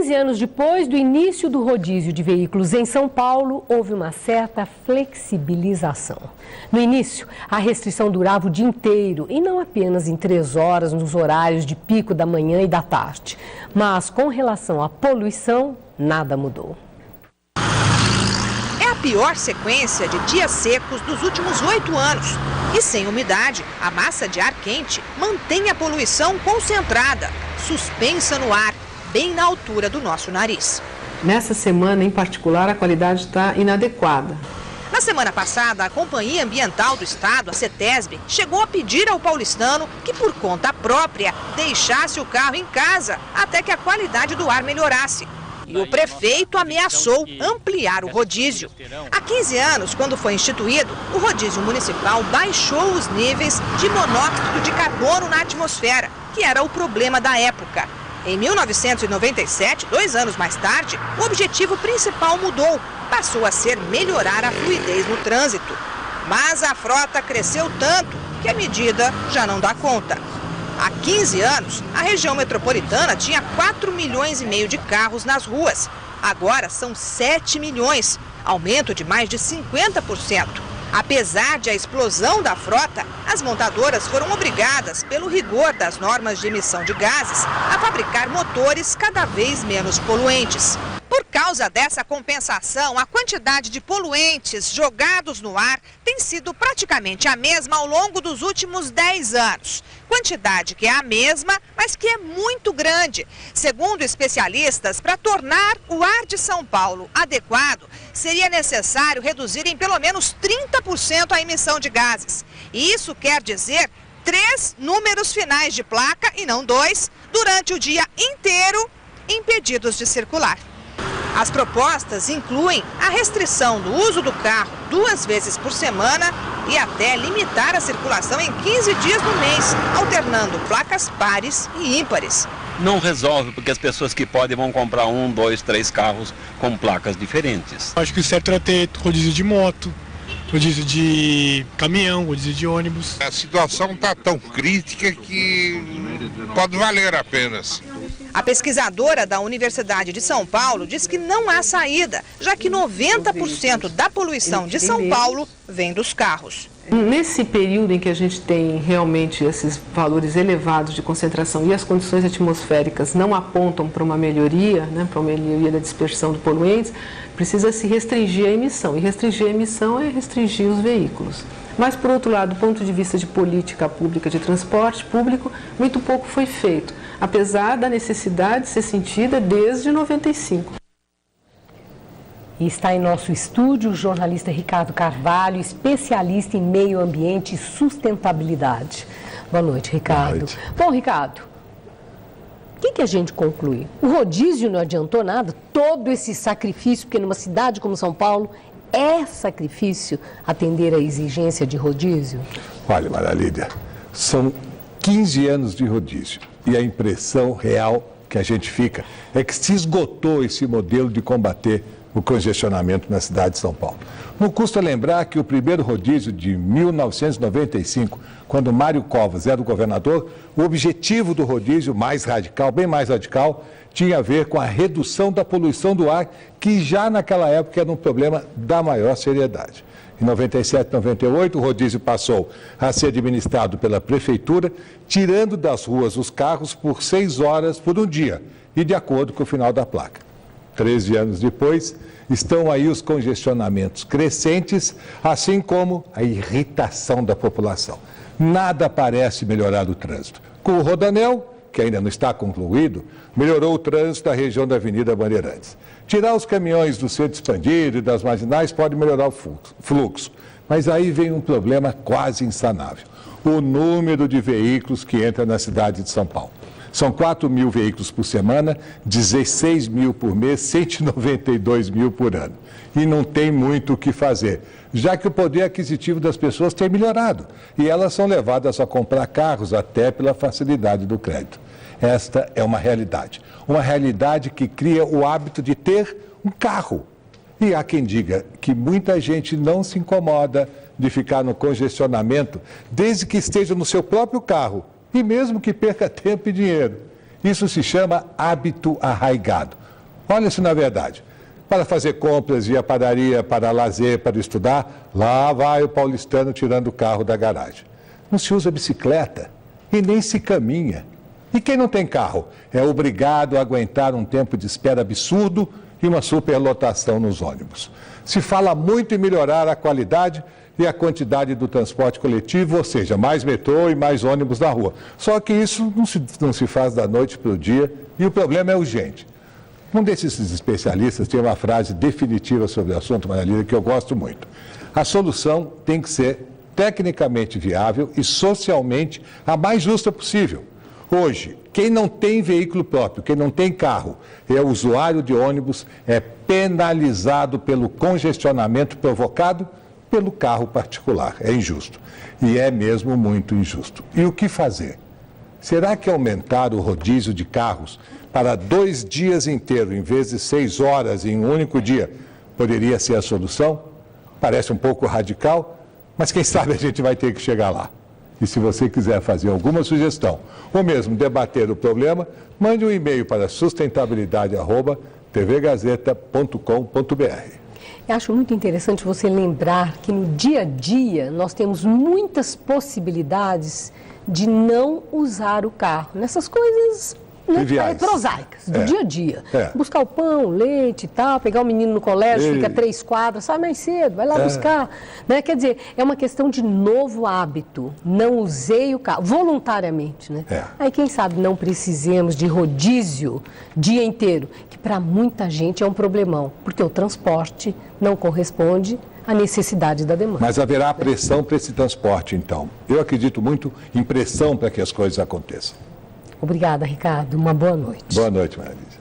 15 anos depois do início do rodízio de veículos em São Paulo, houve uma certa flexibilização. No início, a restrição durava o dia inteiro e não apenas em 3 horas nos horários de pico da manhã e da tarde. Mas com relação à poluição, nada mudou. É a pior sequência de dias secos dos últimos 8 anos. E sem umidade, a massa de ar quente mantém a poluição concentrada, suspensa no ar, bem na altura do nosso nariz. Nessa semana, em particular, a qualidade está inadequada. Na semana passada, a Companhia Ambiental do Estado, a CETESB, chegou a pedir ao paulistano que, por conta própria, deixasse o carro em casa até que a qualidade do ar melhorasse. E o prefeito ameaçou ampliar o rodízio. Há 15 anos, quando foi instituído, o rodízio municipal baixou os níveis de monóxido de carbono na atmosfera, que era o problema da época. Em 1997, 2 anos mais tarde, o objetivo principal mudou. Passou a ser melhorar a fluidez no trânsito. Mas a frota cresceu tanto que a medida já não dá conta. Há 15 anos, a região metropolitana tinha 4,5 milhões de carros nas ruas. Agora são 7 milhões, aumento de mais de 50%. Apesar de a explosão da frota, as montadoras foram obrigadas, pelo rigor das normas de emissão de gases, a fabricar motores cada vez menos poluentes. Por causa dessa compensação, a quantidade de poluentes jogados no ar tem sido praticamente a mesma ao longo dos últimos 10 anos. Quantidade que é a mesma, mas que é muito grande. Segundo especialistas, para tornar o ar de São Paulo adequado, seria necessário reduzir em pelo menos 30% a emissão de gases. E isso quer dizer 3 números finais de placa, e não 2, durante o dia inteiro, impedidos de circular. As propostas incluem a restrição do uso do carro 2 vezes por semana e até limitar a circulação em 15 dias no mês, alternando placas pares e ímpares. Não resolve, porque as pessoas que podem vão comprar 1, 2, 3 carros com placas diferentes. Acho que o certo era ter rodízio de moto, rodízio de caminhão, rodízio de ônibus. A situação está tão crítica que pode valer a pena. A pesquisadora da Universidade de São Paulo diz que não há saída, já que 90% da poluição de São Paulo vem dos carros. Nesse período em que a gente tem realmente esses valores elevados de concentração e as condições atmosféricas não apontam para uma melhoria, para uma melhoria da dispersão de poluentes, precisa se restringir a emissão. E restringir a emissão é restringir os veículos. Mas, por outro lado, do ponto de vista de política pública de transporte público, muito pouco foi feito, apesar da necessidade de ser sentida desde 95. E está em nosso estúdio o jornalista Ricardo Carvalho, especialista em meio ambiente e sustentabilidade. Boa noite, Ricardo. Boa noite. Bom, Ricardo, o que a gente conclui? O rodízio não adiantou nada? Todo esse sacrifício, porque numa cidade como São Paulo é sacrifício atender a exigência de rodízio? Olha, Maria Lídia, são 15 anos de rodízio e a impressão real que a gente fica é que se esgotou esse modelo de combater o congestionamento na cidade de São Paulo. Não custa lembrar que o primeiro rodízio de 1995, quando Mário Covas era o governador, o objetivo do rodízio mais radical, bem mais radical, tinha a ver com a redução da poluição do ar, que já naquela época era um problema da maior seriedade. Em 97, 98, o rodízio passou a ser administrado pela prefeitura, tirando das ruas os carros por 6 horas por um dia, e de acordo com o final da placa. 13 anos depois, estão aí os congestionamentos crescentes, assim como a irritação da população. Nada parece melhorar o trânsito. Com o Rodoanel, que ainda não está concluído, melhorou o trânsito da região da Avenida Bandeirantes. Tirar os caminhões do centro expandido e das marginais pode melhorar o fluxo. Mas aí vem um problema quase insanável: o número de veículos que entra na cidade de São Paulo. São 4 mil veículos por semana, 16 mil por mês, 192 mil por ano. E não tem muito o que fazer, já que o poder aquisitivo das pessoas tem melhorado e elas são levadas a comprar carros até pela facilidade do crédito. Esta é uma realidade que cria o hábito de ter um carro. E há quem diga que muita gente não se incomoda de ficar no congestionamento desde que esteja no seu próprio carro. E mesmo que perca tempo e dinheiro. Isso se chama hábito arraigado. Olha se na verdade, para fazer compras, ir à padaria, para lazer, para estudar, lá vai o paulistano tirando o carro da garagem. Não se usa bicicleta e nem se caminha. E quem não tem carro é obrigado a aguentar um tempo de espera absurdo e uma superlotação nos ônibus. Se fala muito em melhorar a qualidade e a quantidade do transporte coletivo, ou seja, mais metrô e mais ônibus na rua. Só que isso não se faz da noite para o dia e o problema é urgente. Um desses especialistas tem uma frase definitiva sobre o assunto, Maria Lídia, que eu gosto muito. A solução tem que ser tecnicamente viável e socialmente a mais justa possível. Hoje, quem não tem veículo próprio, quem não tem carro, é usuário de ônibus, é penalizado pelo congestionamento provocado pelo carro particular. É injusto. E é mesmo muito injusto. E o que fazer? Será que aumentar o rodízio de carros para 2 dias inteiros, em vez de 6 horas em um único dia, poderia ser a solução? Parece um pouco radical, mas quem sabe a gente vai ter que chegar lá. E se você quiser fazer alguma sugestão, ou mesmo debater o problema, mande um e-mail para sustentabilidade@tvgazeta.com.br. Eu acho muito interessante você lembrar que no dia a dia nós temos muitas possibilidades de não usar o carro. Nessas coisas prosaicas, do dia a dia. Buscar o pão, o leite e tal, pegar o menino no colégio, fica 3 quadras, sai mais cedo, vai lá buscar. Né? Quer dizer, é uma questão de novo hábito. Não usei o carro, voluntariamente. Né? Aí, quem sabe, não precisemos de rodízio dia inteiro, que para muita gente é um problemão, porque o transporte não corresponde à necessidade da demanda. Mas haverá pressão para esse transporte, então. Eu acredito muito em pressão para que as coisas aconteçam. Obrigada, Ricardo. Uma boa noite. Boa noite, Maria Lídia.